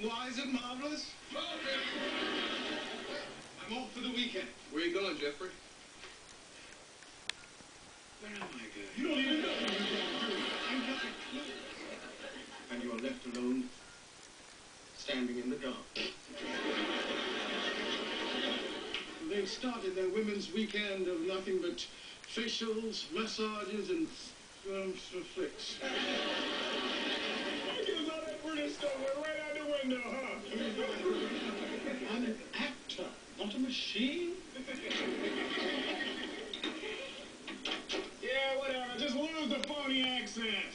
Why is it marvelous? I'm off for the weekend. Where are you going, Jeffrey? Where am I going? You don't even know what you're going to do. I'm not a clue. And you are left alone, standing in the dark. They've started their women's weekend of nothing but facials, massages, and flicks. I guess all that pretty stuff went right out the window, huh? I'm an actor, not a machine. Yeah, whatever. Just lose the phony accent.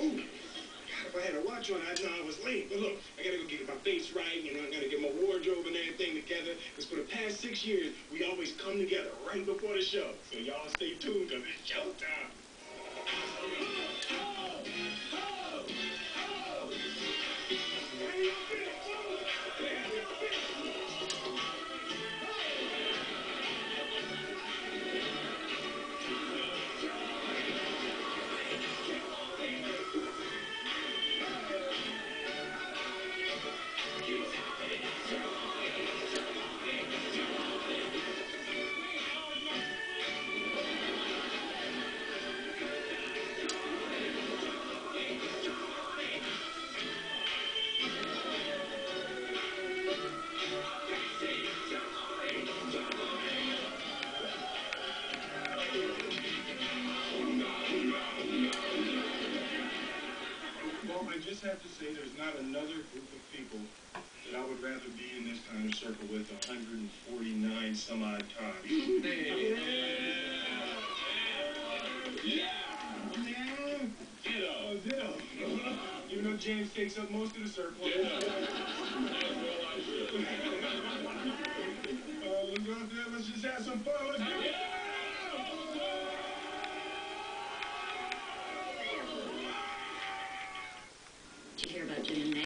Ooh. God, if I had a watch on, I'd know I was late. But look, I gotta go get my face right, you know, I gotta get my wardrobe and everything together. Because for the past 6 years, we always come together right before the show. So y'all stay tuned, because it's showtime. Well, I just have to say there's not another group of people that I would rather be in this kind of circle with 149 some odd times. Ditto. Even though James takes up most of the circle. Let's go out there. Let's just have some fun. Let's go.